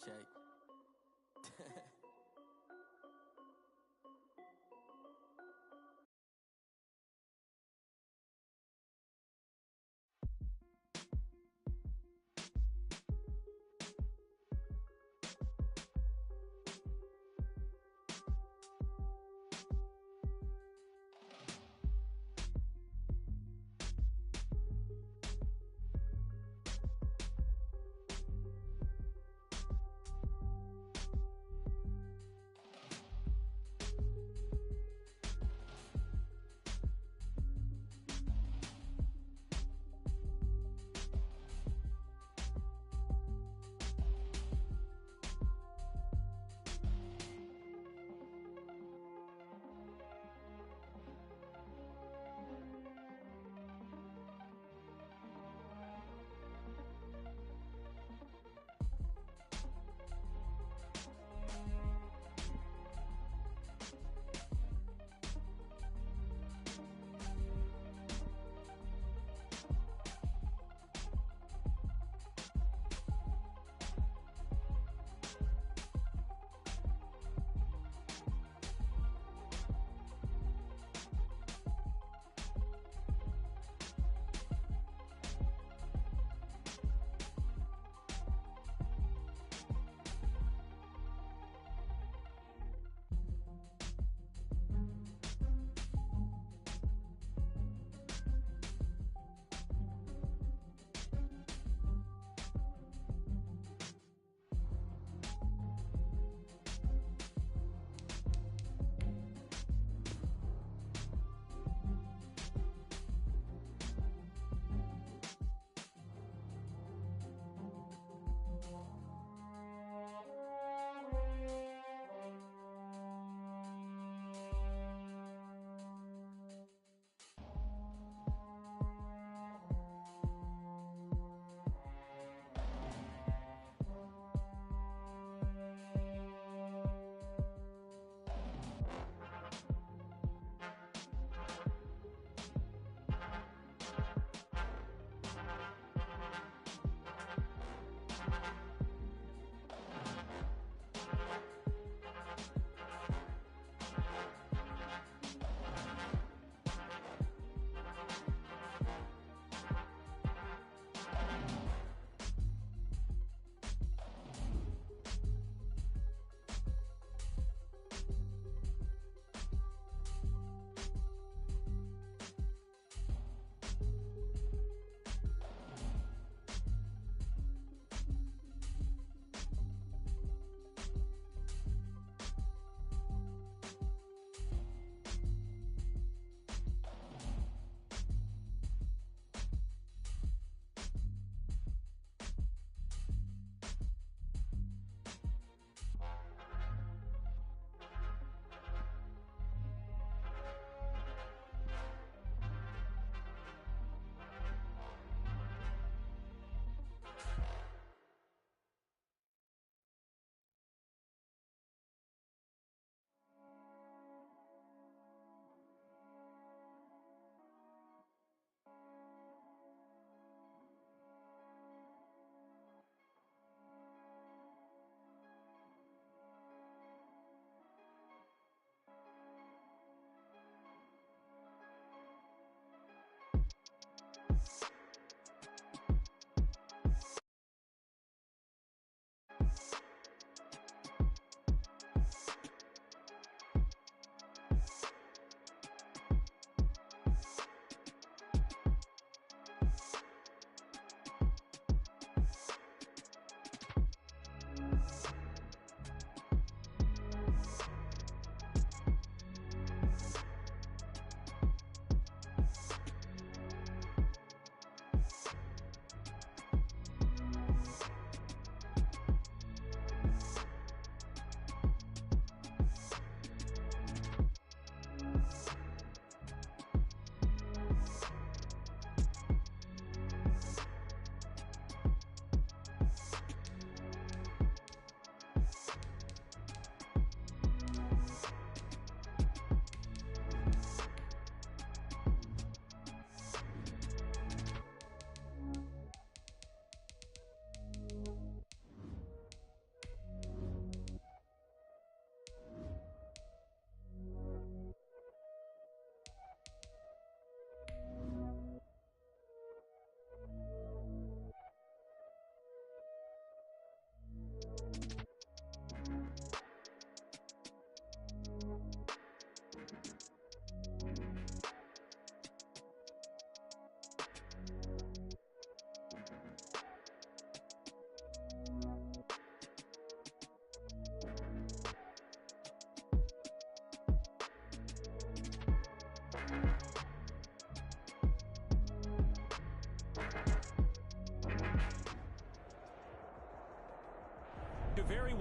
Mikey check.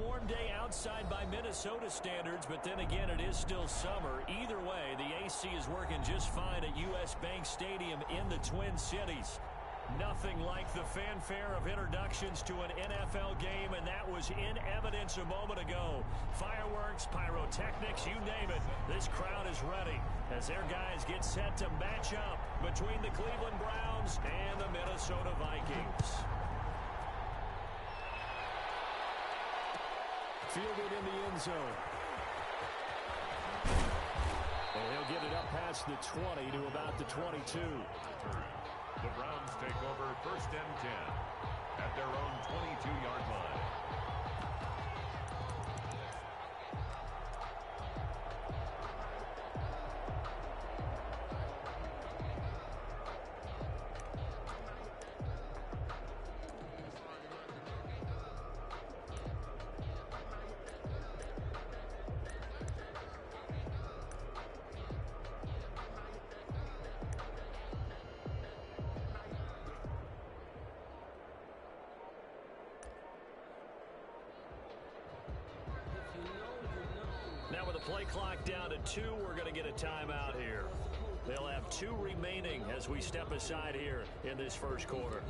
warm day outside by Minnesota standards, but then again, it is still summer. Either way, the AC is working just fine at U.S. Bank Stadium in the Twin Cities. Nothing like the fanfare of introductions to an NFL game, and that was in evidence a moment ago. Fireworks, pyrotechnics, you name it. This crowd is ready as their guys get set to match up between the Cleveland Browns and the Minnesota Vikings. Fielded in the end zone. And he'll get it up past the 20 to about the 22. The Browns take over 1st and 10 at their own 22-yard line. Now with the play clock down to 2, we're going to get a timeout here. They'll have 2 remaining as we step aside here in this first quarter.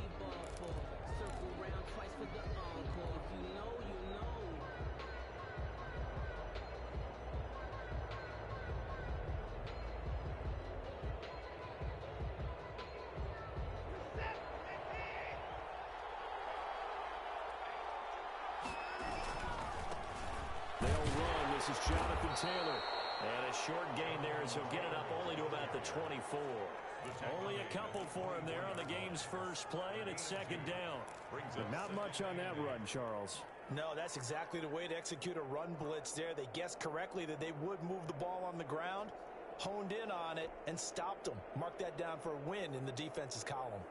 This is Jonathan Taylor. And a short gain there as he'll get it up only to about the 24. Only a couple for him there on the game's first play, and it's 2nd down. But not much on that run, Charles. No, that's exactly the way to execute a run blitz there. They guessed correctly that they would move the ball on the ground, honed in on it, and stopped them. Mark that down for a win in the defense's column.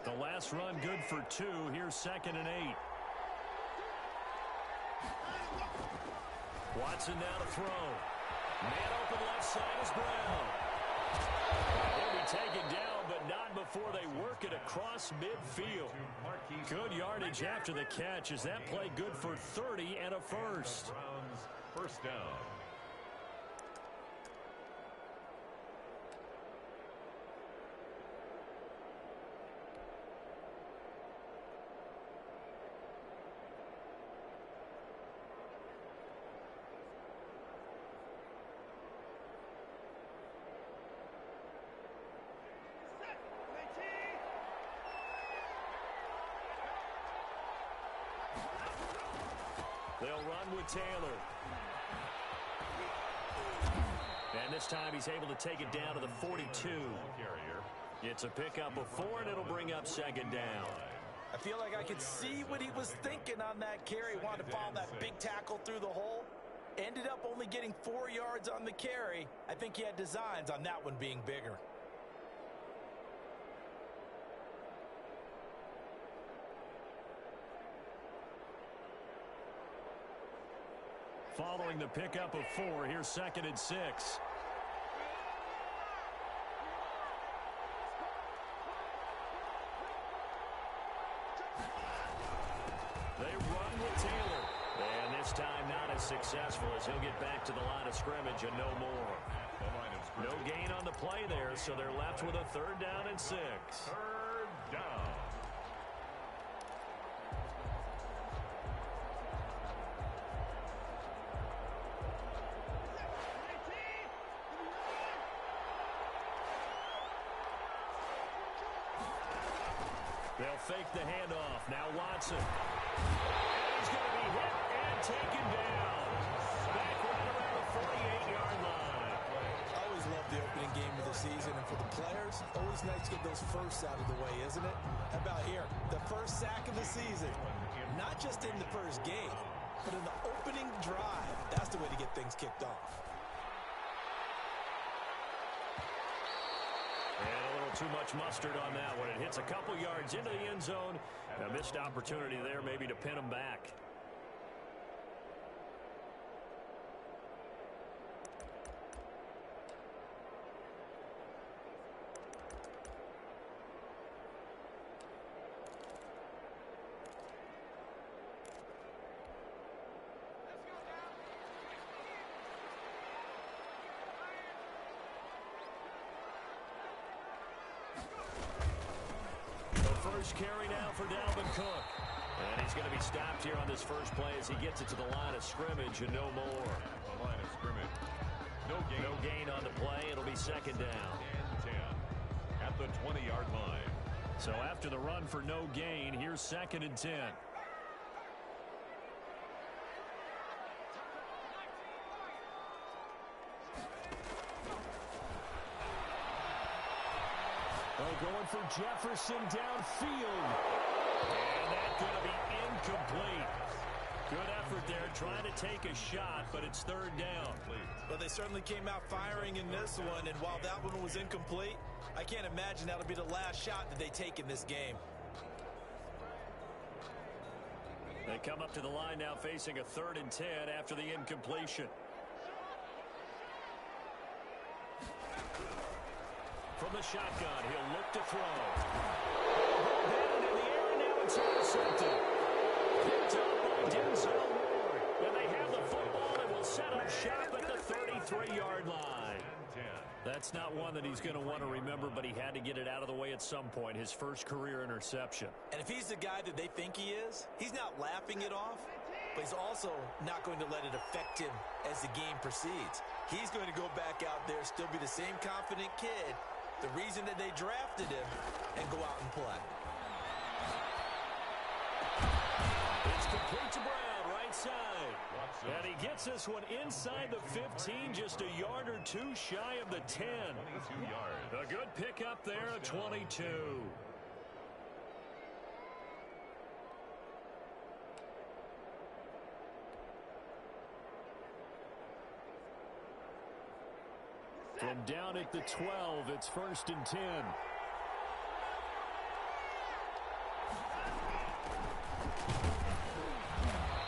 The last run good for 2. Here's 2nd and 8. Watson now to throw. Man open left side is Brown. He'll be taken down, but not before they work it across midfield. Good yardage after the catch. Is that play good for 30 and a first? Browns 1st down. They'll run with Taylor. And this time he's able to take it down to the 42. It's a pickup of 4, and it'll bring up 2nd down. I feel like I could see what he was thinking on that carry. Wanted to follow that big tackle through the hole. Ended up only getting 4 yards on the carry. I think he had designs on that one being bigger. Following the pickup of 4, here's 2nd and 6. They run with Taylor. And this time not as successful as he'll get back to the line of scrimmage and no more. No gain on the play there, so they're left with a 3rd down and 6. 3rd down. They'll fake the handoff. Now Watson. And he's going to be hit and taken down. Back right around the 48-yard line. I always love the opening game of the season, and for the players, always nice to get those firsts out of the way, isn't it? How about here? The first sack of the season. Not just in the first game, but in the opening drive. That's the way to get things kicked off. Too much mustard on that one. It hits a couple yards into the end zone. A missed opportunity there maybe to pin them back. first carry now for Dalvin Cook. And he's going to be stopped here on this first play as he gets it to the line of scrimmage and no more. The line of scrimmage. No gain on the play. It'll be second down. And 10 at the 20-yard line. So after the run for no gain, here's second and 10. Going for Jefferson downfield. And that's going to be incomplete. Good effort there trying to take a shot, but it's third down. Well, they certainly came out firing in this one, and while that one was incomplete, I can't imagine that'll be the last shot that they take in this game. They come up to the line now facing a 3rd and 10 after the incompletion. From the shotgun, he'll look to throw. Batted in the air, and now it's intercepted. Picked up by Denzel Ward. And they have the football and will set up shop at the 33-yard line. That's not one that he's going to want to remember, but he had to get it out of the way at some point, his first career interception. And if he's the guy that they think he is, he's not laughing it off, but he's also not going to let it affect him as the game proceeds. He's going to go back out there, still be the same confident kid, the reason that they drafted him, and go out and play. It's complete to Brown, right side. And he gets this one inside the 15, just a yard or two shy of the 10. 22 yards. A good pickup there at 22. From down at the 12, it's 1st and 10.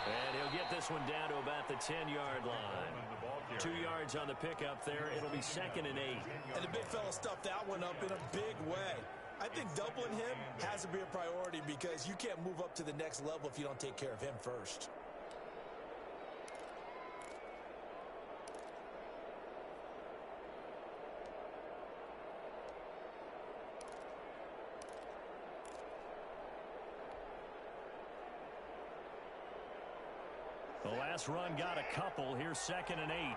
And he'll get this one down to about the 10-yard line. 2 yards on the pickup there. It'll be 2nd and 8. And the big fella stuffed that one up in a big way. I think doubling him has to be a priority because you can't move up to the next level if you don't take care of him first. The last run got a couple. Here's 2nd and 8.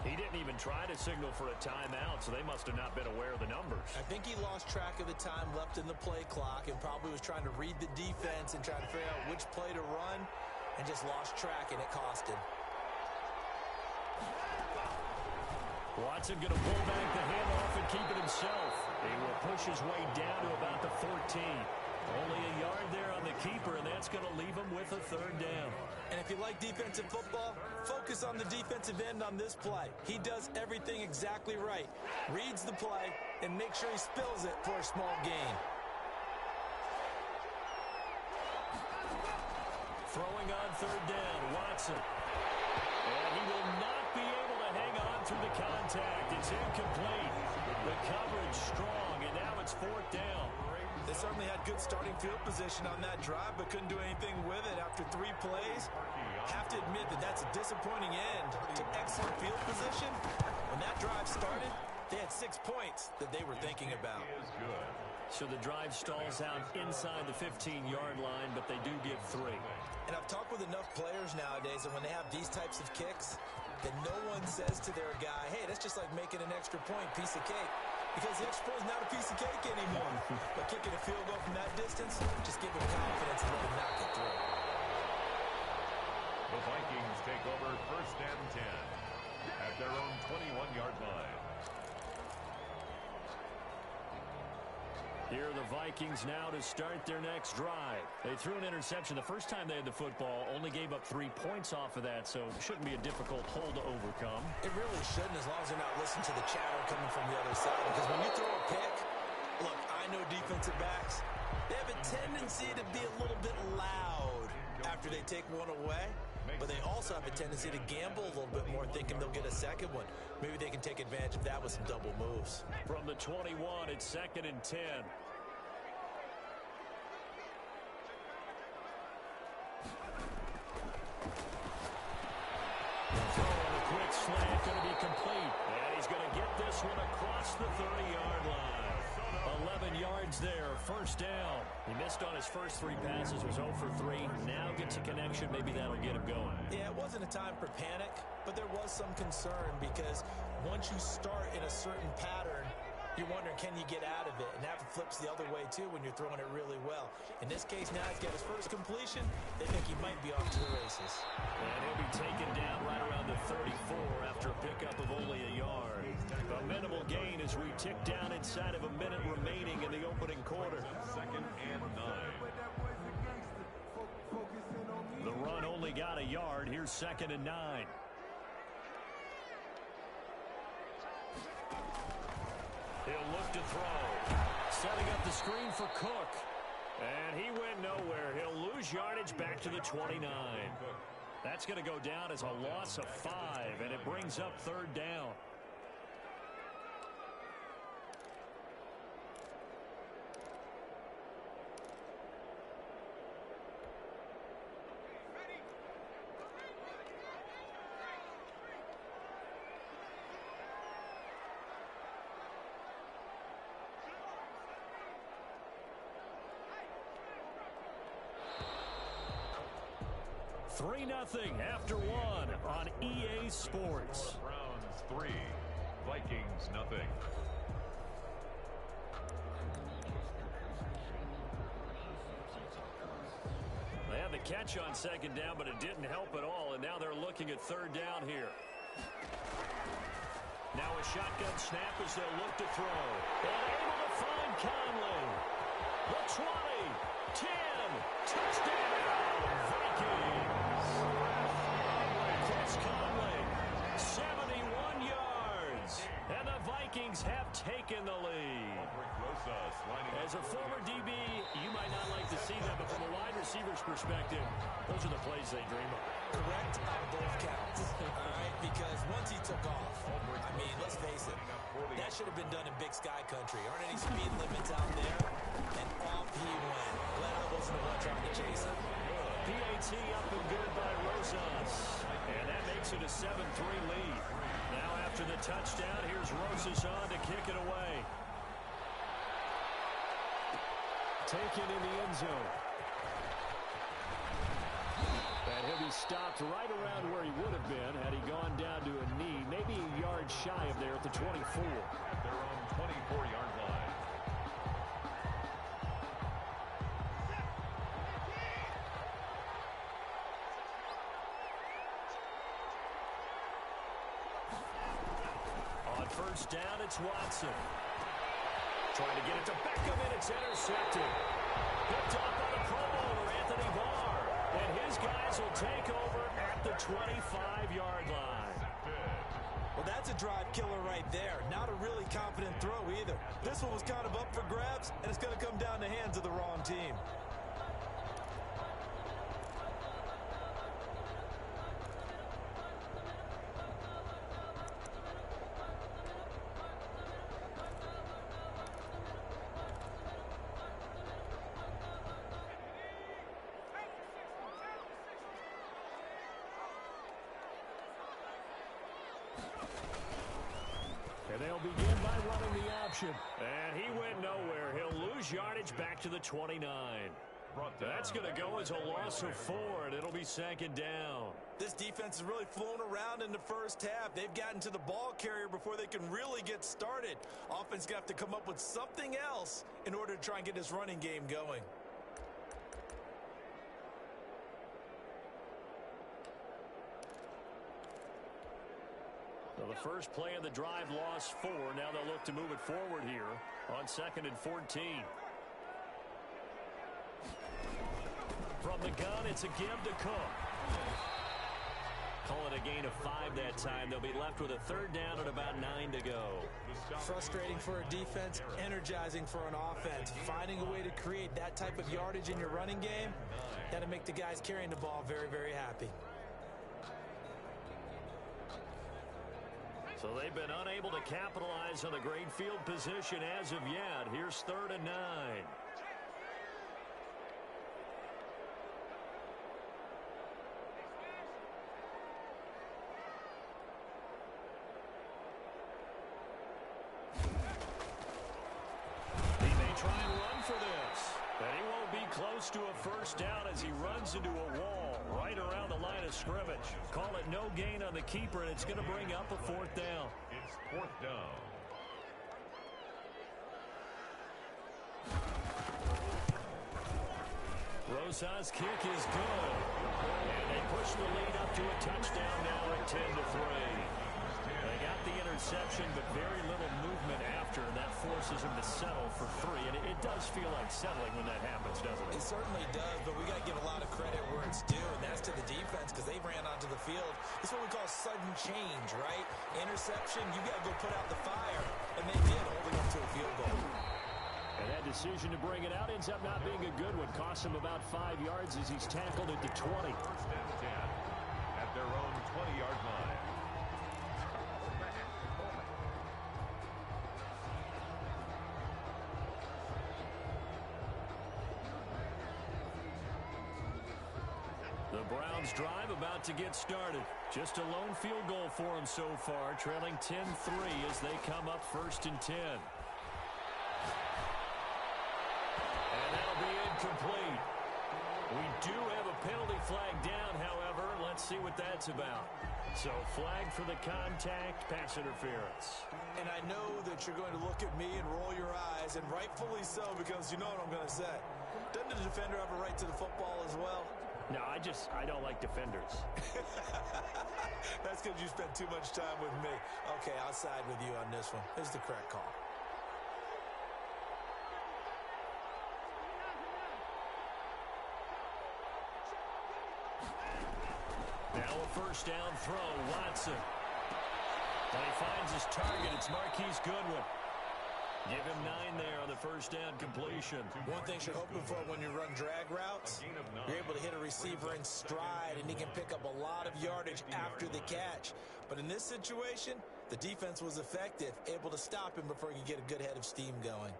He didn't even try to signal for a timeout, so they must have not been aware of the numbers. I think he lost track of the time left in the play clock and probably was trying to read the defense and trying to figure out which play to run and just lost track, and it cost him. Watson going to pull back the handoff and keep it himself. He will push his way down to about the 14. Only a yard there on the keeper, and that's going to leave him with a 3rd down. And if you like defensive football, focus on the defensive end on this play. He does everything exactly right. Reads the play and makes sure he spills it for a small gain. Throwing on 3rd down, Watson. And he will not be able to hang on through the contact. It's incomplete. The coverage strong, and now it's 4th down. They certainly had good starting field position on that drive, but couldn't do anything with it after 3 plays. Have to admit that that's a disappointing end to excellent field position. When that drive started, they had 6 points that they were thinking about. So the drive stalls out inside the 15-yard line, but they do get 3. And I've talked with enough players nowadays that when they have these types of kicks, that no one says to their guy, hey, that's just like making an extra point, piece of cake. Because the extra point is not a piece of cake anymore. But kicking a field goal from that distance, just give him confidence and let him knock it through. The Vikings take over 1st and 10 at their own 21-yard line. Here are the Vikings now to start their next drive. They threw an interception the first time they had the football, only gave up 3 points off of that, so it shouldn't be a difficult hole to overcome. It really shouldn't, as long as they're not listening to the chatter coming from the other side. Because when you throw a pick, look, I know defensive backs, they have a tendency to be a little bit loud after they take one away. But they also have a tendency to gamble a little bit more, thinking they'll get a second one. Maybe they can take advantage of that with some double moves. From the 21, it's 2nd and 10. slant going to be complete. And he's going to get this one across the 30-yard line. 11 yards there, first down. He missed on his first 3 passes, was 0 for 3. Now gets a connection. Maybe that'll get him going. Yeah, it wasn't a time for panic, but there was some concern because once you start in a certain pattern, you're wondering, can you get out of it? And that flips the other way, too, when you're throwing it really well. In this case, now he's got his first completion. They think he might be off to the races. And he'll be taken down right around the 34 after a pickup of only a yard. A minimal gain as we tick down inside of a minute remaining in the opening quarter. 2nd and 9. The run only got a yard. Here's 2nd and 9. He'll look to throw. Setting up the screen for Cook. And he went nowhere. He'll lose yardage back to the 29. That's going to go down as a loss of 5, and it brings up 3rd down. Three nothing after 1 on EA Sports. Browns 3, Vikings nothing. They had the catch on 2nd down, but it didn't help at all, and now they're looking at 3rd down here. Now a shotgun snap as they'll look to throw. And able to find Conley. The 20, 10, touchdown, Vikings. Chris Conley, 71 yards, and the Vikings have taken the lead. As a former DB, you might not like to see that, but from a wide receiver's perspective, those are the plays they dream of. Correct on both counts, all right? Because once he took off, I mean, let's face it, that should have been done in Big Sky Country. Aren't any speed limits out there? And off he went. Glad I wasn't the one trying to chase him. PAT up and good by Rosas. And that makes it a 7-3 lead. Now after the touchdown, here's Rosas on to kick it away. Taken in the end zone. And he'll be stopped right around where he would have been had he gone down to a knee, maybe a yard shy of there at the 24. At their own 24-yard line. On 1st down, it's Watson. Trying to get it to Beckham, and it's intercepted. Picked up by the Pro Bowler, Anthony Barr. And his guys will take over at the 25-yard line. Well, that's a drive killer right there. Not a really confident throw either. This one was kind of up for grabs, and it's going to come down the hands of the wrong team. And they'll begin by running the option. And he went nowhere. He'll lose yardage back to the 29. That's going to go as a loss of 4, and it'll be 2nd down. This defense has really flown around in the first half. They've gotten to the ball carrier before they can really get started. Offense going to have to come up with something else in order to try and get this running game going. So the first play of the drive lost 4. Now they'll look to move it forward here on 2nd and 14. From the gun, it's a give to Cook. Call it a gain of 5 that time. They'll be left with a 3rd down and about 9 to go. Frustrating for a defense, energizing for an offense. Finding a way to create that type of yardage in your running game, that'll make the guys carrying the ball very, very happy. So they've been unable to capitalize on the great field position as of yet. Here's 3rd and 9. close to a first down as he runs into a wall right around the line of scrimmage. Call it no gain on the keeper, and it's going to bring up a fourth down. It's fourth down. Rosa's kick is good. And they push the lead up to a touchdown now at 10-3. They got the interception, but very little movement after, and that forces him to settle for 3. And it does feel like settling when that happens, doesn't it? It certainly does, but we got to give a lot of credit where it's due, and that's to the defense because they ran onto the field. It's what we call sudden change, right? Interception, you got to go put out the fire, and they did, holding them to a field goal. And that decision to bring it out ends up not being a good one. Costs him about 5 yards as he's tackled at the 20. First and 10 at their own 20-yard line. The Browns drive about to get started. Just a lone field goal for them so far, trailing 10-3 as they come up first and 10. And that'll be incomplete. We do have a penalty flag down, however. Let's see what that's about. So flag for the contact, pass interference. And I know that you're going to look at me and roll your eyes, and rightfully so, because you know what I'm going to say. Doesn't the defender have a right to the football as well? No, I don't like defenders. That's because you spent too much time with me. Okay, I'll side with you on this one. Here's the correct call. Now a first down throw, Watson. And he finds his target. It's Marquise Goodwin. Give him 9 there on the first down completion. One thing you're hoping for when you run drag routes, you're able to hit a receiver in stride, and he can pick up a lot of yardage after the catch. But in this situation, the defense was effective, able to stop him before he could get a good head of steam going.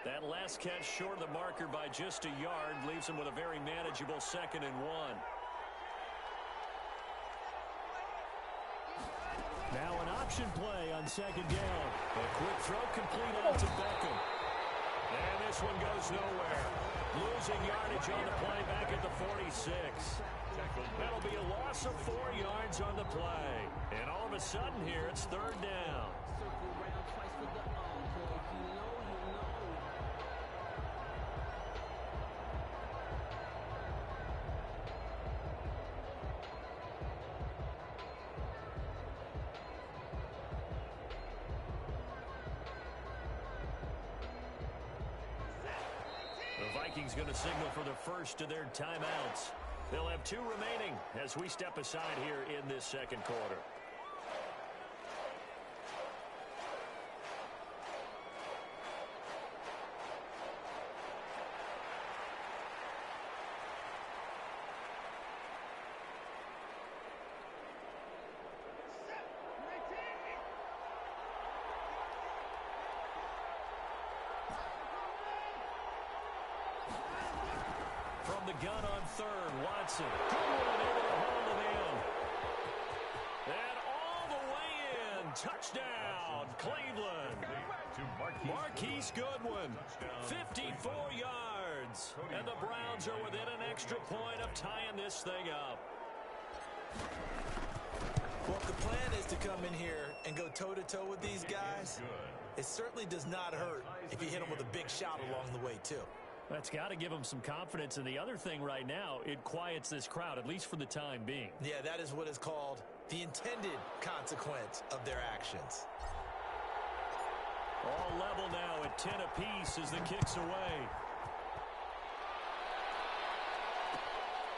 That last catch short of the marker by just a yard leaves him with a very manageable 2nd and 1. Now an option play on 2nd down. A quick throw complete out to Beckham. And this one goes nowhere. Losing yardage on the play back at the 46. That'll be a loss of 4 yards on the play. And all of a sudden here, it's 3rd down. Vikings going to signal for the first of their timeouts. They'll have 2 remaining as we step aside here in this 2nd quarter. From the gun on 3rd, Watson. Goodwin able to hold it in. And all the way in. Touchdown, Cleveland. Marquise Goodwin, 54 yards. And the Browns are within an extra point of tying this thing up. Well, if the plan is to come in here and go toe-to-toe with these guys, it certainly does not hurt if you hit them with a big shot along the way, too. That's got to give them some confidence. And the other thing right now, it quiets this crowd, at least for the time being. Yeah, that is what is called the intended consequence of their actions. All level now at 10 apiece as the kick's away.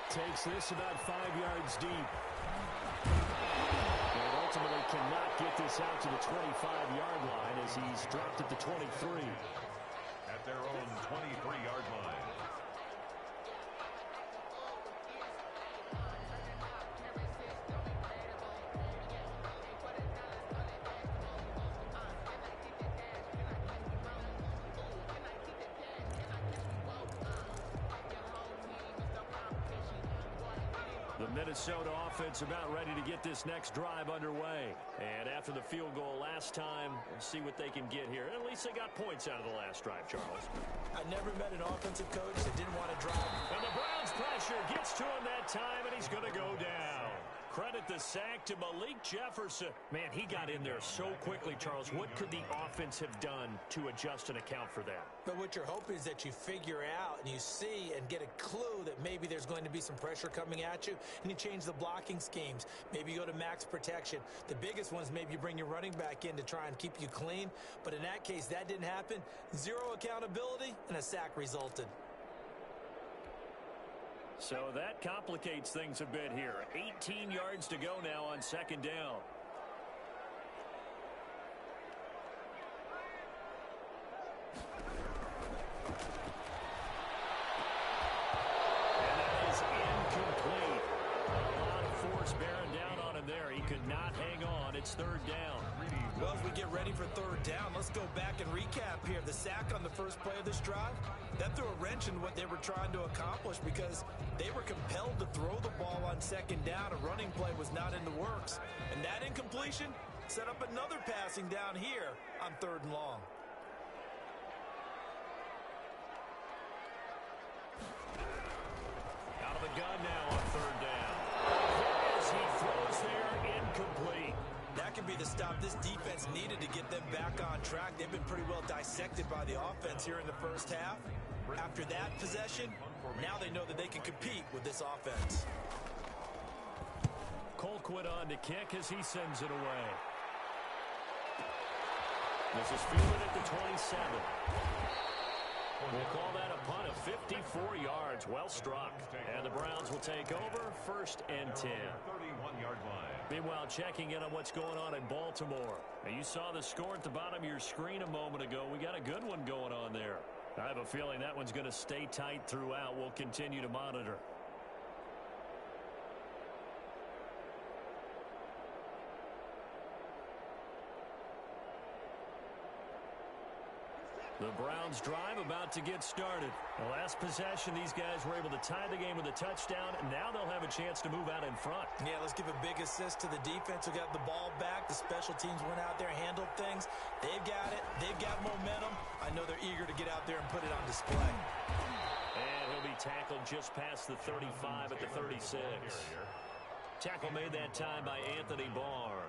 Takes this about 5 yards deep. And ultimately cannot get this out to the 25-yard line as he's dropped at the 23. At their own 23-yard line. Minnesota offense about ready to get this next drive underway. And after the field goal last time, we'll see what they can get here. At least they got points out of the last drive, Charles. I never met an offensive coach that didn't want to drive. And the Browns pressure gets to him that time, and he's going to go down. Credit the sack to Malik Jefferson. Man, he got in there so quickly, Charles. What could the offense have done to adjust and account for that? But what you're hoping is that you figure out and you see and get a clue that maybe there's going to be some pressure coming at you, and you change the blocking schemes. Maybe you go to max protection. The biggest one is maybe you bring your running back in to try and keep you clean. But in that case, that didn't happen. Zero accountability, and a sack resulted. So that complicates things a bit here. 18 yards to go now on second down. And that is incomplete. A lot of force bearing down on him there. He could not hang on. It's third down. Well, as we get ready for third down, let's go back and recap here. The sack on the first play of this drive, that threw a wrench in what they were trying to accomplish because they were compelled to throw the ball on second down. A running play was not in the works. And that incompletion set up another passing down here on third and long. Out of the gun now on third down. As he throws there, incomplete. That could be the stop this defense needed to get them back on track. They've been pretty well dissected by the offense here in the first half. After that possession, now they know that they can compete with this offense. Colquitt on to kick as he sends it away. This is fielded at the 27. We'll call that a punt of 54 yards. Well struck. And the Browns will take over, 1st and 10. 31-yard line. Meanwhile, checking in on what's going on in Baltimore. Now, you saw the score at the bottom of your screen a moment ago. We got a good one going on there. I have a feeling that one's going to stay tight throughout. We'll continue to monitor. The Browns drive about to get started. The last possession, these guys were able to tie the game with a touchdown, and now they'll have a chance to move out in front. Yeah, let's give a big assist to the defense who got the ball back. The special teams went out there, handled things. They've got it. They've got momentum. I know they're eager to get out there and put it on display. And he'll be tackled just past the 35 at the 36. Tackle made that time by Anthony Barr.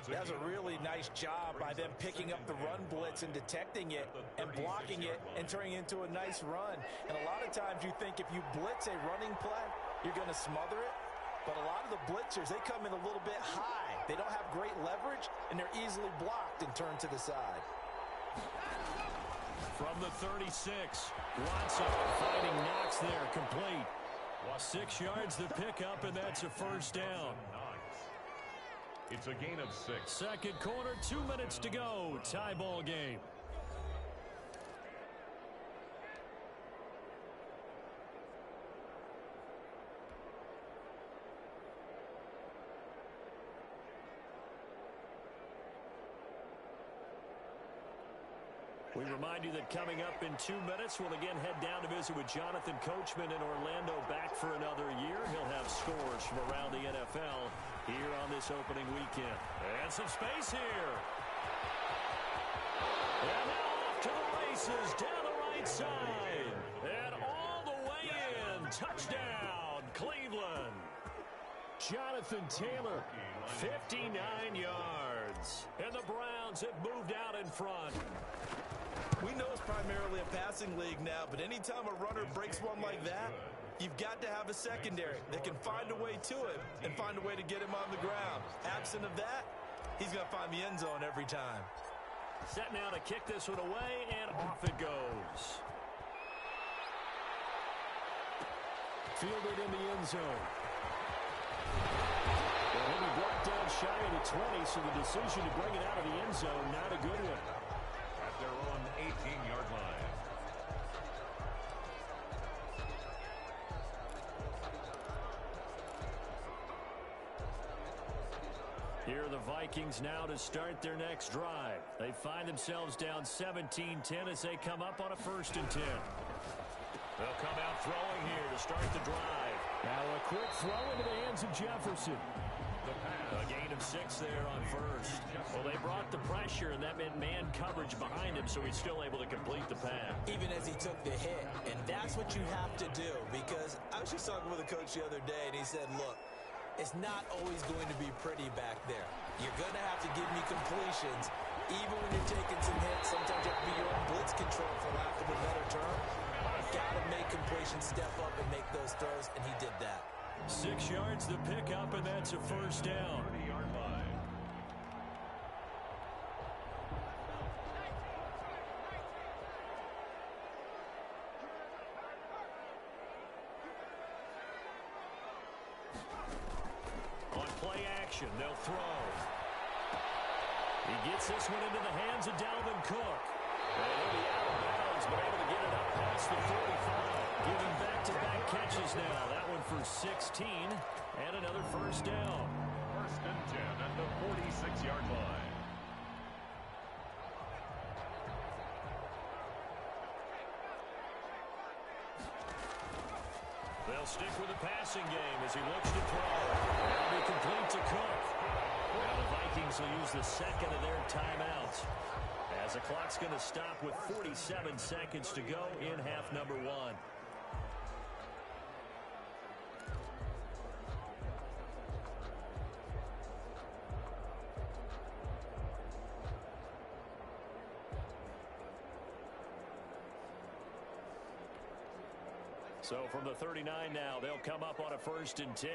That was a really nice job by them picking up the run blitz and detecting it and blocking it and turning it into a nice run. And a lot of times you think if you blitz a running play, you're going to smother it. But a lot of the blitzers, they come in a little bit high. They don't have great leverage, and they're easily blocked and turned to the side. From the 36, Watson fighting Knox there, complete. 6 yards to pick up, and that's a first down. It's a gain of 6. Second quarter, 2 minutes to go. Tie ball game. We remind you that coming up in 2 minutes, we'll again head down to visit with Jonathan Coachman in Orlando, back for another year. He'll have scores from around the NFL here on this opening weekend. And some space here. And now off to the races down the right side. And all the way in. Touchdown, Cleveland. Jonathan Taylor, 59 yards. And the Browns have moved out in front. We know it's primarily a passing league now, but anytime a runner breaks one like that, you've got to have a secondary that can find a way to it and find a way to get him on the ground. Absent of that, he's going to find the end zone every time. Set now to kick this one away, and off it goes. Fielded in the end zone. Well, he'll be blocked down shy of the 20, so the decision to bring it out of the end zone, not a good one. At their own 18-yard line. Here are the Vikings now to start their next drive. They find themselves down 17-10 as they come up on a 1st and 10. They'll come out throwing here to start the drive. Now a quick throw into the hands of Jefferson. A gain of 6 there on first. Well, they brought the pressure, and that meant man coverage behind him, so he's still able to complete the pass. Even as he took the hit, and that's what you have to do, because I was just talking with a coach the other day, and he said, look, it's not always going to be pretty back there. You're going to have to give me completions, even when you're taking some hits. Sometimes you have to be your own blitz control, for lack of a better term. Got to make completions, step up, and make those throws, and he did that. 6 yards to pick up, and that's a first down. 30-yard line. On play action, they'll throw. He gets this one into the hands of Dalvin Cook. And he'll be out of bounds, but able to get it up past the 45. Giving back-to-back catches now. That one for 16, and another first down. First and 10 at the 46-yard line. They'll stick with the passing game as he looks to throw. That'll be complete to Cook. Now the Vikings will use the second of their timeouts, as the clock's going to stop with 47 seconds to go in half number 1. So from the 39 now, they'll come up on a first and 10.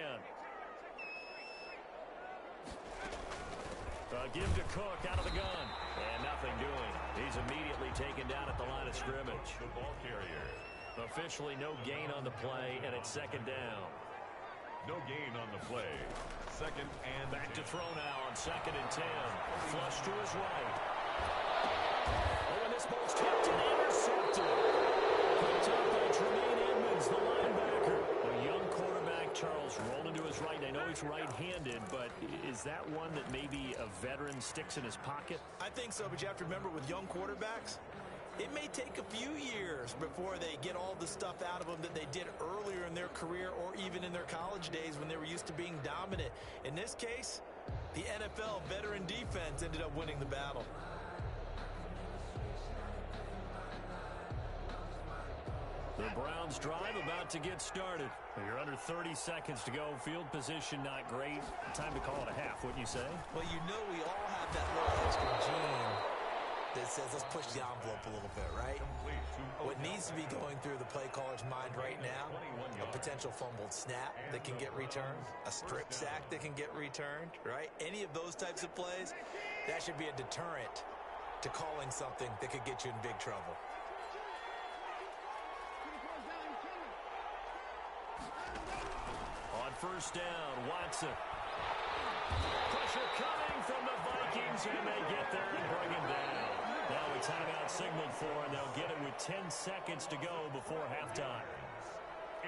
Give to Cook out of the gun. And nothing doing. He's immediately taken down at the line of scrimmage. The ball carrier. Officially no gain on the play, and it's second down. No gain on the play. Second and Back to throw now on second and 10. Flush to his right. Oh, and this ball's tipped and intercepted. Picked up by Tremaine Edmonds, the linebacker. A young quarterback, Charles, rolling to his right. I know he's right-handed, but is that one that maybe a veteran sticks in his pocket? I think so, but you have to remember with young quarterbacks, it may take a few years before they get all the stuff out of them that they did earlier in their career or even in their college days when they were used to being dominant. In this case, the NFL veteran defense ended up winning the battle. The Browns drive about to get started. You're under 30 seconds to go. Field position not great. Time to call it a half, wouldn't you say? Well, you know we all have that little extra gene that says let's push the envelope a little bit, right? What needs to be going through the play caller's mind right now, a potential fumbled snap that can get returned, a strip sack that can get returned, right? Any of those types of plays, that should be a deterrent to calling something that could get you in big trouble. On first down, Watson. Pressure coming from the Vikings, and they get there and bring him down. Now a timeout signaled for, and they'll get it with 10 seconds to go before halftime.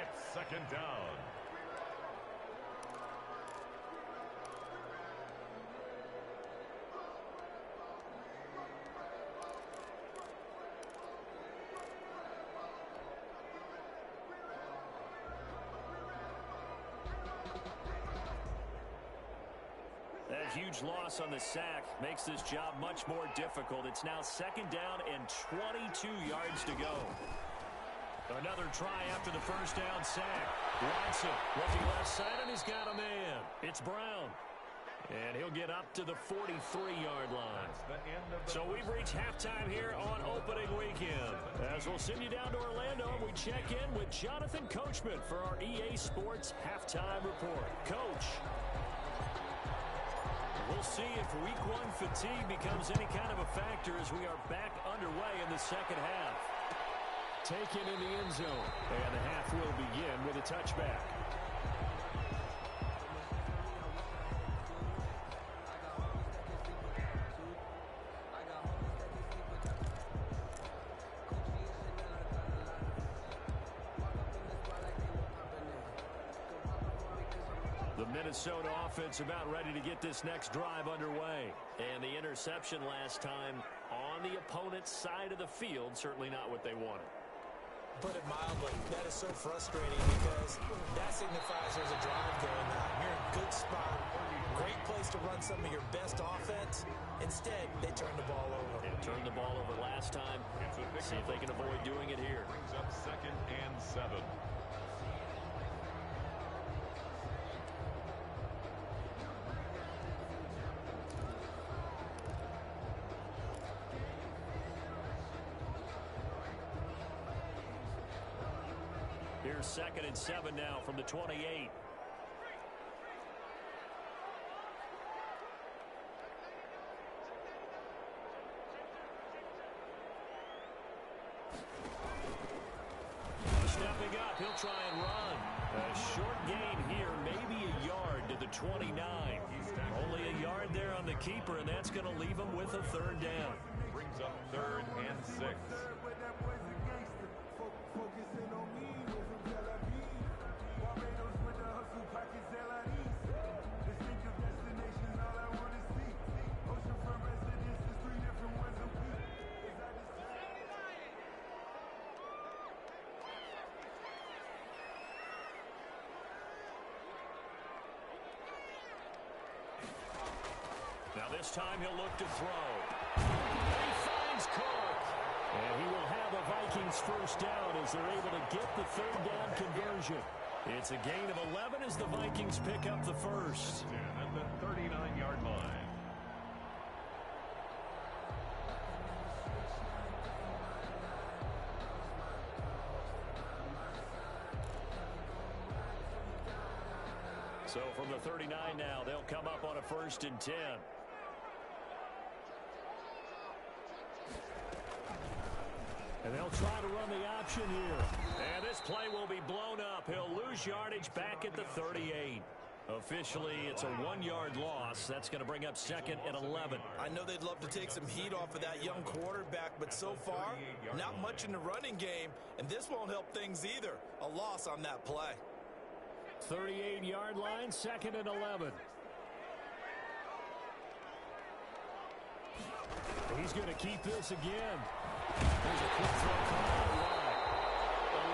It's second down. That huge loss on the sack makes this job much more difficult. It's now second down and 22 yards to go. Another try after the first down sack. Watson looking left side, and he's got a man. It's Brown. And he'll get up to the 43-yard line. So we've reached halftime here on opening weekend. As we'll send you down to Orlando, we check in with Jonathan Coachman for our EA Sports Halftime Report. Coach. We'll see if week 1 fatigue becomes any kind of a factor as we are back underway in the second half. Taken in the end zone, and the half will begin with a touchback. The Minnesota offense about ready to get this next drive underway. And the interception last time on the opponent's side of the field, certainly not what they wanted. put it mildly. That is so frustrating because that signifies there's a drive going on. You're in a good spot, great place to run some of your best offense. Instead, they turn the ball over. They turned the ball over last time. See if they can avoid doing it here. Brings up 2nd and 7. Here's 2nd and 7 now from the 28. Stepping up, he'll try and run. A short gain here, maybe a yard to the 29. Only a yard there on the keeper, and that's going to leave him with a 3rd down. Brings up 3rd and 6. Now this time he'll look to throw. And he finds Cook. And he will have a Vikings 1st down as they're able to get the 3rd down conversion. It's a gain of 11 as the Vikings pick up the 1st. At the 39-yard line. So from the 39 now, they'll come up on a 1st and 10. And they'll try to run the option here. And this play will be blown up. He'll lose yardage back at the 38. Officially, it's a 1-yard loss. That's going to bring up 2nd and 11. I know they'd love to take some heat off of that young quarterback, but so far, not much in the running game, and this won't help things either. A loss on that play. 38-yard line, 2nd and 11. He's going to keep this again. There's a quick throw coming out wide.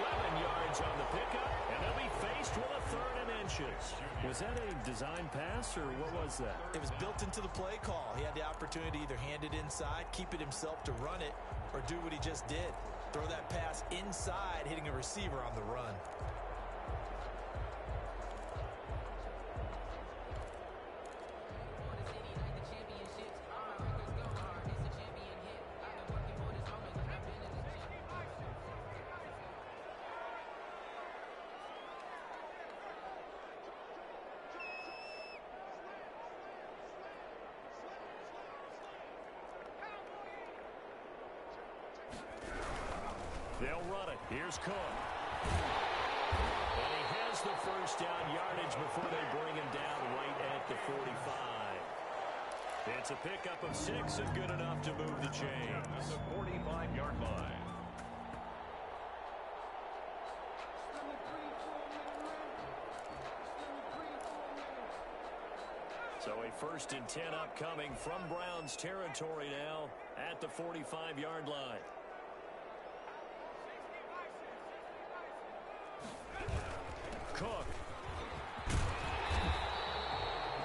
11 yards on the pickup, and they'll be faced with a 3rd and inches. Was that a design pass, or what was that? It was built into the play call. He had the opportunity to either hand it inside, keep it himself to run it, or do what he just did. Throw that pass inside, hitting a receiver on the run. They'll run it. Here's Cook. And he has the 1st down yardage before they bring him down right at the 45. It's a pickup of 6 and good enough to move the chains. At the 45-yard line. So a 1st and 10 upcoming from Browns territory now at the 45-yard line. Cook.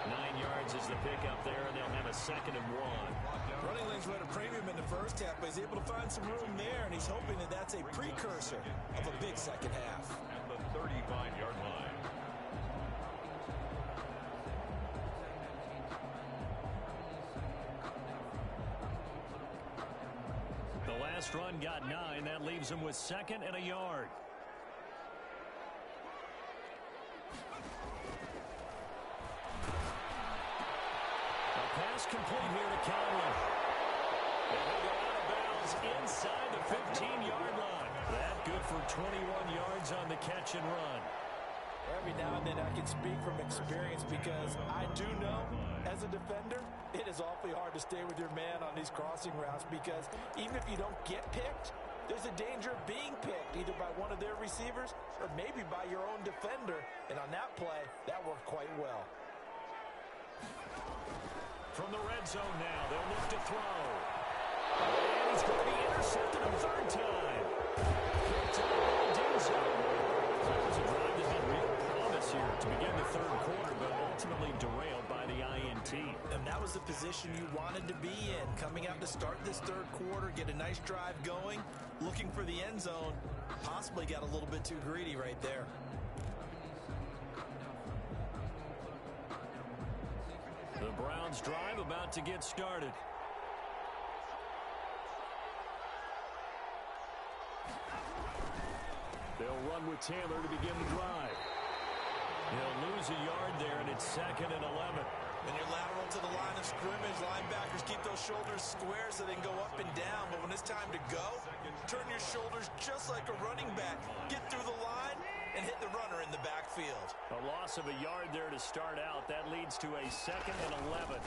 9 yards is the pickup there, and they'll have a 2nd and 1. Running lanes were at a premium in the 1st half, but he's able to find some room there, and he's hoping that that's a precursor of a big 2nd half. At the 35-yard line. The last run got 9. That leaves him with 2nd and a yard. Pass complete here to Conley. And he'll go out of bounds inside the 15-yard line. That good for 21 yards on the catch and run. Every now and then I can speak from experience because I do know, as a defender, it is awfully hard to stay with your man on these crossing routes because even if you don't get picked, there's a danger of being picked either by one of their receivers or maybe by your own defender. And on that play, that worked quite well. From the red zone now, they'll look to throw. And he's going to be intercepted a 3rd time. Picked up was the position you wanted to be in. Coming out to start this third quarter, get a nice drive going, looking for the end zone. Possibly got a little bit too greedy right there. The Browns drive about to get started. They'll run with Taylor to begin the drive. He'll lose a yard there, and it's 2nd and 11. When you're lateral to the line of scrimmage, linebackers keep those shoulders square so they can go up and down. But when it's time to go, turn your shoulders just like a running back. Get through the line and hit the runner in the backfield. A loss of a yard there to start out. That leads to a 2nd and 11.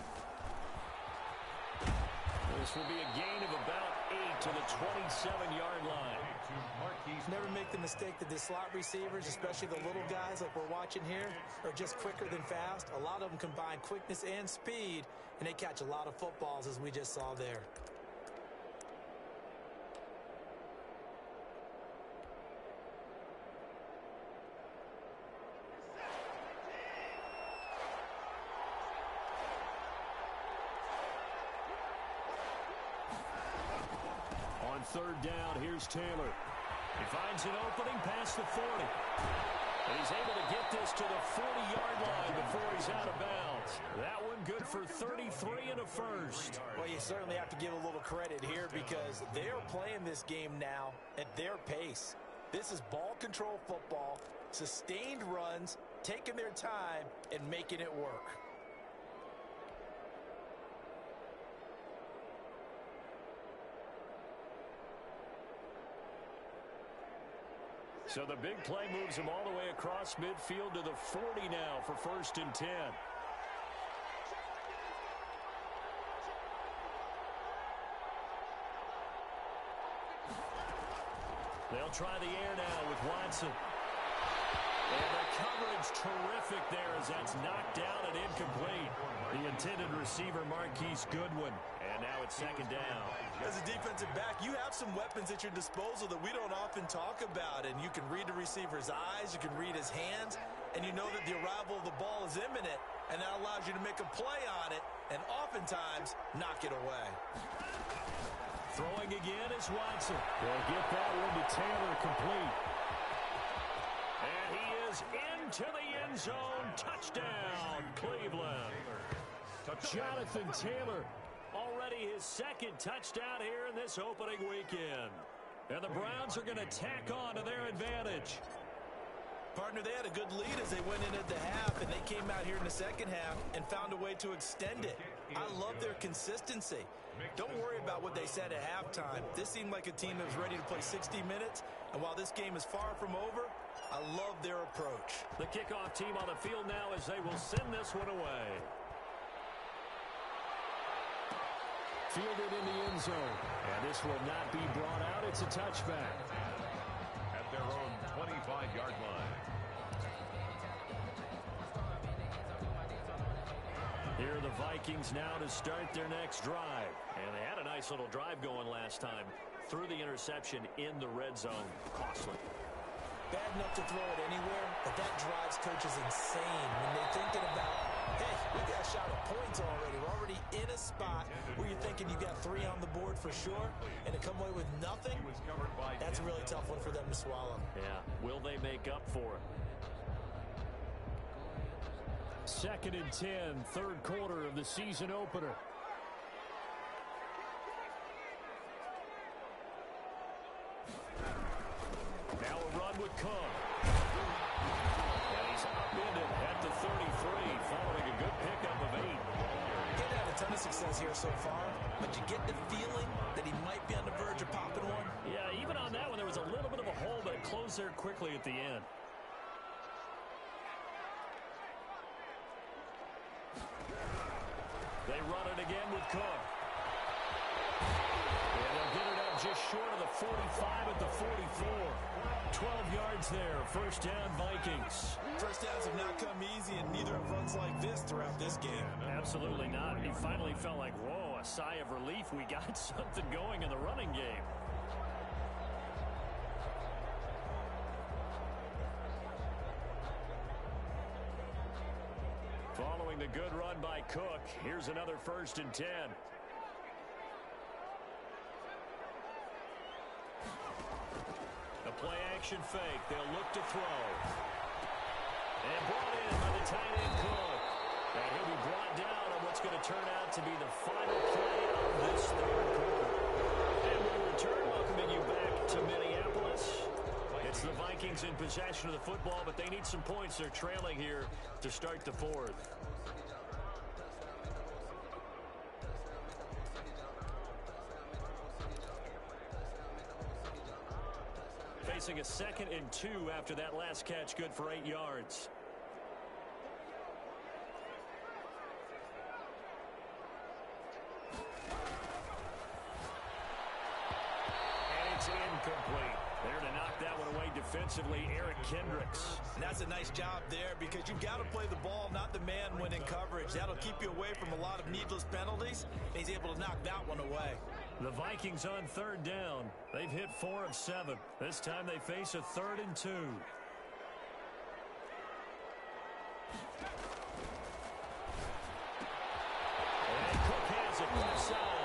This will be a gain of about 8 to the 27-yard line. Never make the mistake that the slot receivers, especially the little guys like we're watching here, are just quicker than fast. A lot of them combine quickness and speed, and they catch a lot of footballs, as we just saw there. On 3rd down, here's Taylor. He finds an opening past the 40. And he's able to get this to the 40-yard line before he's out of bounds. That one good for 33 and a first. Well, you certainly have to give a little credit here because they're playing this game now at their pace. This is ball control football, sustained runs, taking their time, and making it work. So the big play moves him all the way across midfield to the 40 now for 1st and 10. They'll try the air now with Watson. And the coverage terrific there as that's knocked down and incomplete. The intended receiver, Marquise Goodwin. And now it's 2nd down. As a defensive back, you have some weapons at your disposal that we don't often talk about. And you can read the receiver's eyes, you can read his hands, and you know that the arrival of the ball is imminent. And that allows you to make a play on it and oftentimes knock it away. Throwing again is Watson. They'll get that one to Taylor complete. And he is into the end zone. Touchdown, Cleveland. Jonathan Taylor, already his 2nd touchdown here in this opening weekend. And the Browns are going to tack on to their advantage. Partner, they had a good lead as they went in at the half, and they came out here in the 2nd half and found a way to extend it. I love their consistency. Don't worry about what they said at halftime. This seemed like a team that was ready to play 60 minutes, and while this game is far from over, I love their approach. The kickoff team on the field now as they will send this one away. Fielded in the end zone. And this will not be brought out. It's a touchback. At their own 25-yard line. Here are the Vikings now to start their next drive. And they had a nice little drive going last time. Through the interception in the red zone. Costly. Bad enough to throw it anywhere, but that drives coaches insane when they're thinking about, hey, we got a shot at points already. We're already in a spot where you're thinking you got 3 on the board for sure, and to come away with nothing, that's a really tough one for them to swallow. Yeah, will they make up for it? 2nd and 10, 3rd quarter of the season opener. Now a run with Cook. And he's upended at the 33, following a good pickup of 8. He's had a ton of success here so far, but you get the feeling that he might be on the verge of popping one. Yeah, even on that one, there was a little bit of a hole, but it closed there quickly at the end. They run it again with Cook. And they'll get it up just short of the 45 at the 44. 12 yards there. 1st down, Vikings. First downs have not come easy, and neither have runs like this throughout this game. Absolutely not. He finally felt like, whoa, a sigh of relief. We got something going in the running game. Following the good run by Cook, here's another 1st and 10. A play-action fake. They'll look to throw. And brought in by the tight end Cook. And he'll be brought down on what's going to turn out to be the final play of this 3rd quarter. And we return, welcoming you back to Minneapolis. It's the Vikings in possession of the football, but they need some points. They're trailing here to start the 4th. Facing a 2nd and 2 after that last catch, good for 8 yards. And it's incomplete. There to knock that one away defensively, Eric Kendricks. And that's a nice job there because you've got to play the ball, not the man when in coverage. That'll keep you away from a lot of needless penalties. He's able to knock that one away. The Vikings on 3rd down. They've hit 4 of 7. This time they face a 3rd and 2. And Cook has it left side.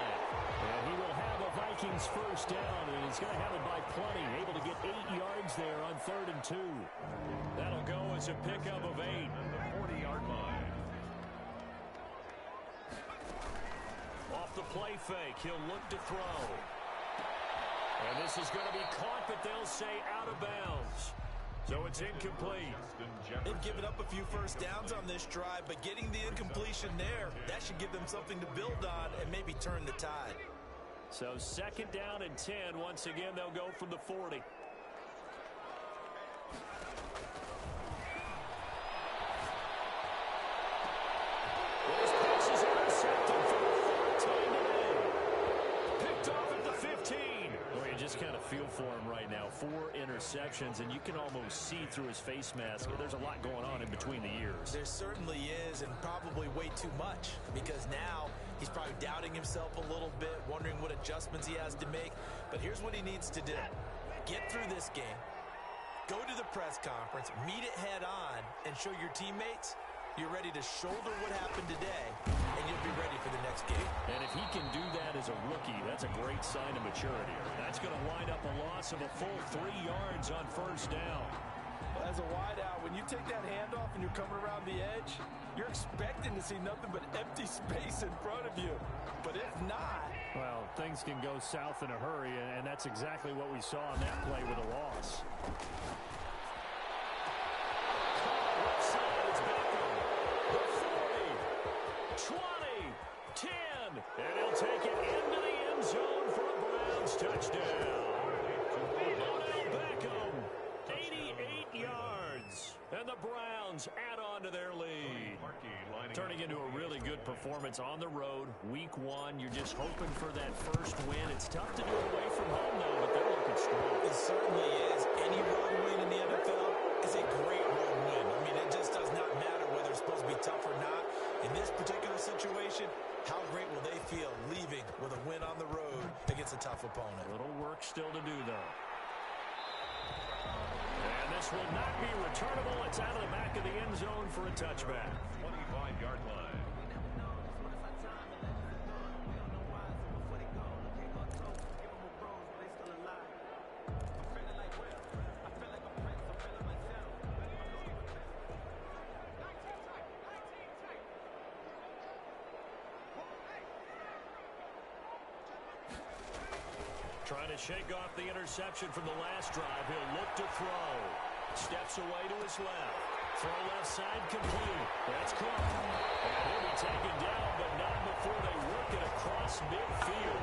And he will have a Vikings 1st down, and he's going to have it by plenty. Able to get 8 yards there on 3rd and 2. That'll go as a pickup of 8. The 40-yard line. Off the play fake, he'll look to throw. And this is going to be caught, but they'll say out of bounds. So it's incomplete. They've given up a few 1st downs on this drive, but getting the incompletion there, that should give them something to build on and maybe turn the tide. So 2nd down and 10. Once again, they'll go from the 40. This pass is intercepted for the 3rd time today. Picked off at the 15. Well, you just kind of feel for him right now. 4 interceptions, and you can almost see through his face mask. There's a lot going on in between the ears. There certainly is, and probably way too much, because now he's probably doubting himself a little bit, wondering what adjustments he has to make. But here's what he needs to do. Get through this game. Go to the press conference, meet it head on, and show your teammates you're ready to shoulder what happened today, and you'll be ready for the next game. And if he can do that as a rookie, that's a great sign of maturity. That's going to wind up a loss of a full 3 yards on 1st down. As a wideout, when you take that handoff and you're coming around the edge, you're expecting to see nothing but empty space in front of you. But if not... Well, things can go south in a hurry, and that's exactly what we saw on that play with a loss. Left side, it's Beckham. The 40, 20, 10, and he'll take it into the end zone for a Browns touchdown. Odell Beckham, 88 yards, and the Browns add on to their lead. Turning into a really good performance on the road. Week 1, you're just hoping for that 1st win. It's tough to do it away from home, though, but they're looking strong. It certainly is. Any road win in the NFL is a great road win. I mean, it just does not matter whether it's supposed to be tough or not. In this particular situation, how great will they feel leaving with a win on the road against a tough opponent? A little work still to do, though. And this will not be returnable. It's out of the back of the end zone for a touchback. 25-yard line. Trying to shake off the interception from the last drive. He'll look to throw. Steps away to his left. Throw left side complete. That's Cook. And he'll be taken down, but not before they work it across midfield.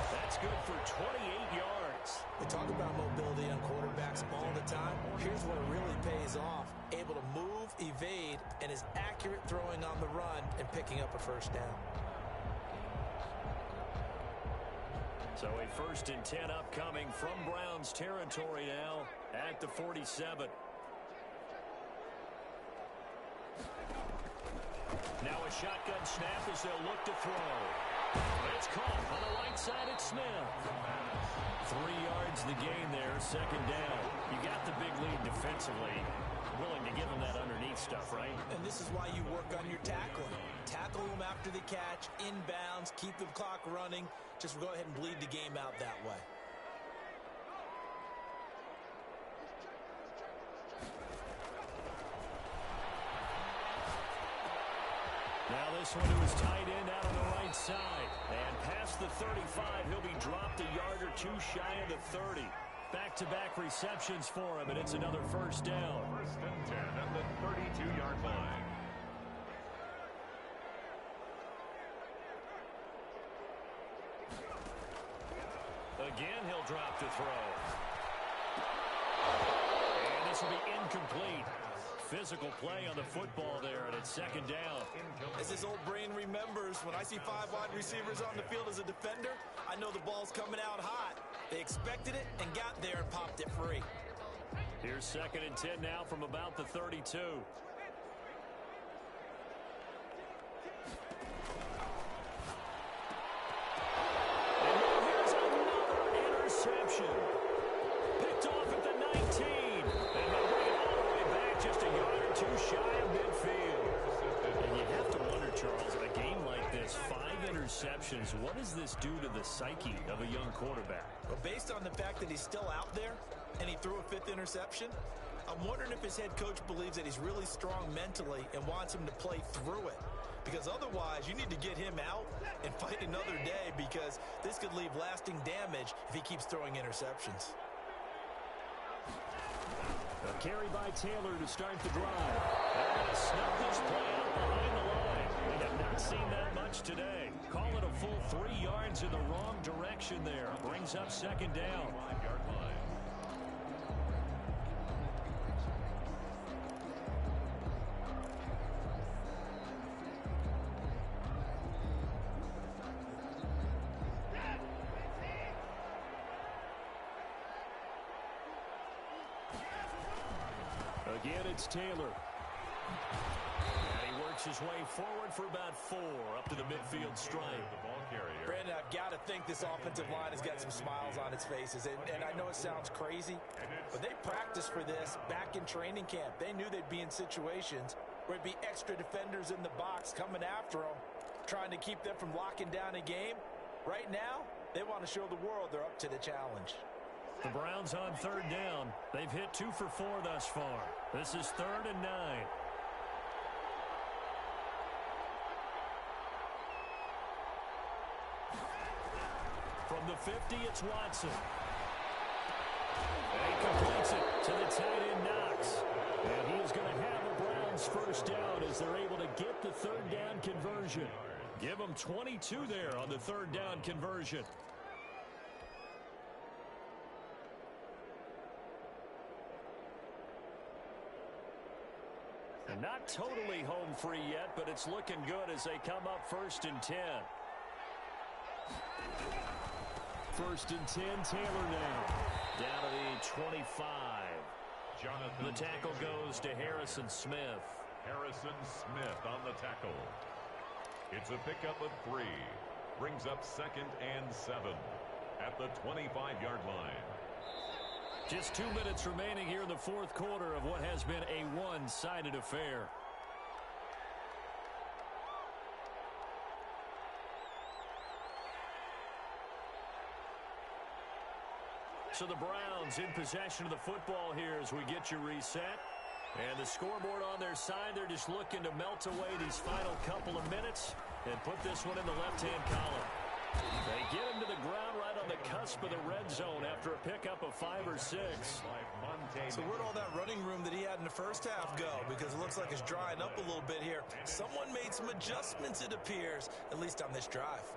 That's good for 28 yards. We talk about mobility on quarterbacks all the time. Here's where it really pays off. Able to move, evade, and is accurate throwing on the run and picking up a 1st down. So a 1st and 10 upcoming from Browns territory now at the 47. Now a shotgun snap as they'll look to throw. It's caught on the right side at Smith. 3 yards the gain there, 2nd down. You got the big lead defensively. willing to give him that underneath stuff, right? And this is why you work on your tackling. Tackle them after the catch, inbounds, keep the clock running. Just go ahead and bleed the game out that way. Now this one to his tight end out on the right side. And past the 35, he'll be dropped a yard or two shy of the 30. Back-to-back receptions for him, and it's another first down. First and 10 at the 32-yard line. Again, he'll drop to throw. And this will be incomplete. Physical play on the football there, and it's second down. As his old brain remembers, when I see 5 wide receivers on the field as a defender, I know the ball's coming out hot. They expected it and got there and popped it free. Here's second and 10 now from about the 32. And here's another interception. Picked off at the 19. And they'll bring it all the way back just a yard or two shy of midfield. And you have to wonder, Charles, a game like this, 5 interceptions, what does this do to the psyche of a young quarterback? Well, based on the fact that he's still out there and he threw a 5th interception, I'm wondering if his head coach believes that he's really strong mentally and wants him to play through it. Because otherwise, you need to get him out and fight another day, because this could leave lasting damage if he keeps throwing interceptions. A carry by Taylor to start the drive. They're going to snap this play out behind the line. We have not seen that much today. Call it a full 3 yards in the wrong direction there. Brings up second down. 5-yard line. Again, it's Taylor. And he works his way forward for about 4 up to the midfield stripe. The ball carrier. Brandon, I've got to think this offensive line has got some smiles on its faces. And I know it sounds crazy, but they practiced for this back in training camp. They knew they'd be in situations where it'd be extra defenders in the box coming after them, trying to keep them from locking down a game. Right now, they want to show the world they're up to the challenge. The Browns on third down. They've hit 2 for 4 thus far. This is 3rd and 9. From the 50, it's Watson. And he completes it to the tight end, Knox. And he is going to have the Browns first down as they're able to get the 3rd down conversion. Give them 22 there on the 3rd down conversion. Not totally home free yet, but it's looking good as they come up 1st and 10. 1st and 10, Taylor now. Down to the 25. Jonathan The tackle goes to Harrison Smith. Harrison Smith on the tackle. It's a pickup of 3. Brings up 2nd and 7 at the 25-yard line. Just 2 minutes remaining here in the 4th quarter of what has been a one-sided affair. So the Browns in possession of the football here as we get you reset. And the scoreboard on their side, they're just looking to melt away these final couple of minutes and put this one in the left-hand column. They get him to the ground right on the cusp of the red zone after a pickup of 5 or 6. So where'd all that running room that he had in the first half go? Because it looks like it's drying up a little bit here. Someone made some adjustments, it appears, at least on this drive.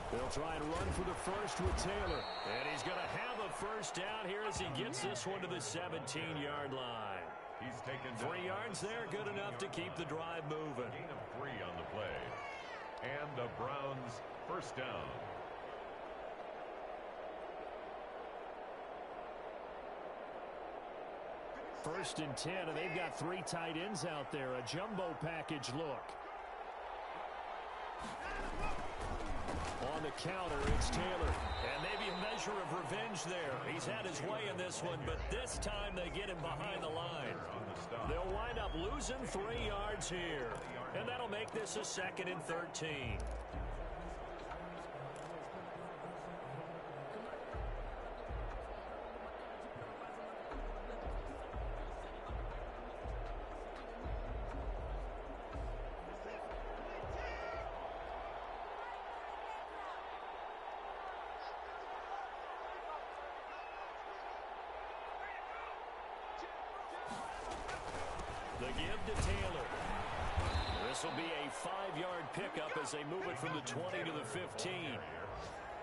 They'll try and run for the first with Taylor. And he's going to have a first down here as he gets this one to the 17-yard line. He's taken 3 yards there, good enough to keep the drive moving. Gain of 3 on the play. And the Browns first down. 1st and 10, and they've got 3 tight ends out there. A jumbo package look. On the counter, it's Taylor. And maybe a measure of revenge there. He's had his way in this one, but this time they get him behind the line. They'll wind up losing 3 yards here. And that'll make this a 2nd and 13. The give to Taylor. This will be a 5-yard pickup as they move it from the 20 to the 15.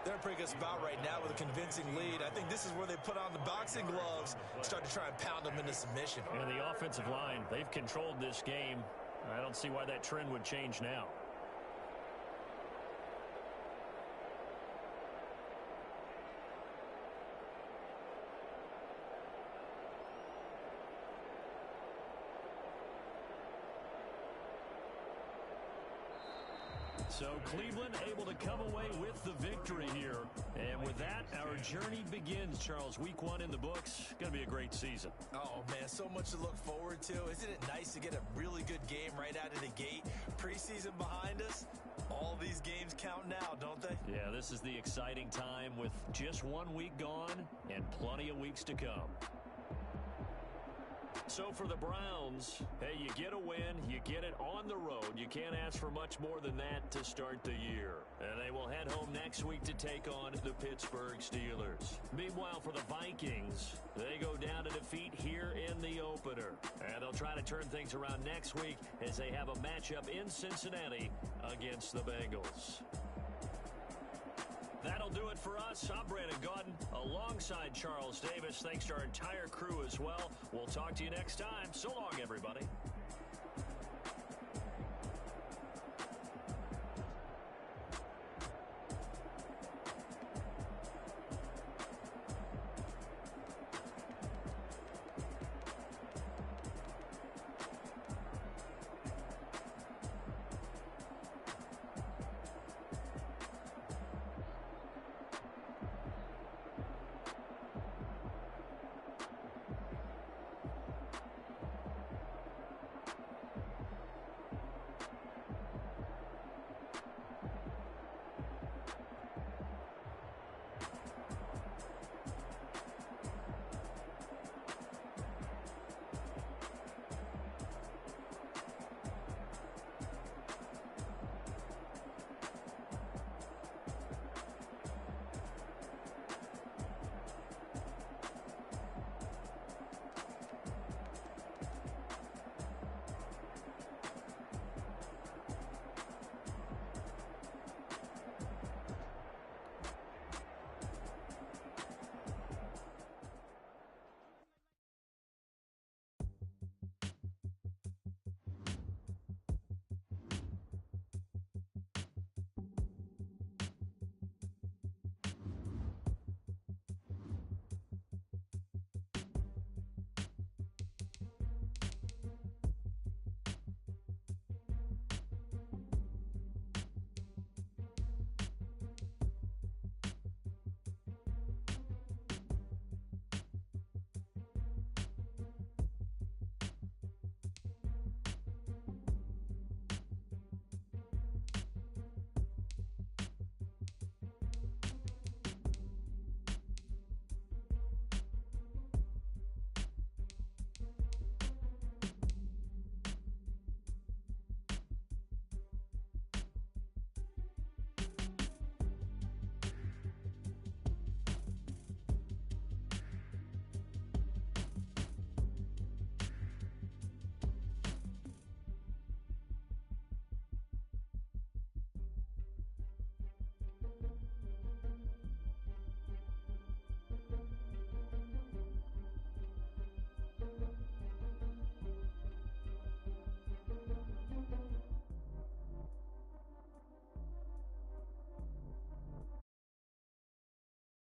They're in a pretty good spot right now with a convincing lead. I think this is where they put on the boxing gloves, start to try and pound them into submission. And the offensive line, they've controlled this game. I don't see why that trend would change now. So Cleveland able to come away with the victory here. And with that, our journey begins, Charles. Week 1 in the books. Going to be a great season. Oh, man, so much to look forward to. Isn't it nice to get a really good game right out of the gate? Preseason behind us. All these games count now, don't they? Yeah, this is the exciting time with just 1 week gone and plenty of weeks to come. So for the Browns, hey, you get a win, you get it on the road. You can't ask for much more than that to start the year. And they will head home next week to take on the Pittsburgh Steelers. Meanwhile, for the Vikings, they go down to defeat here in the opener. And they'll try to turn things around next week as they have a matchup in Cincinnati against the Bengals. That'll do it for us. I'm Brandon Gaudin alongside Charles Davis. Thanks to our entire crew as well. We'll talk to you next time. So long, everybody.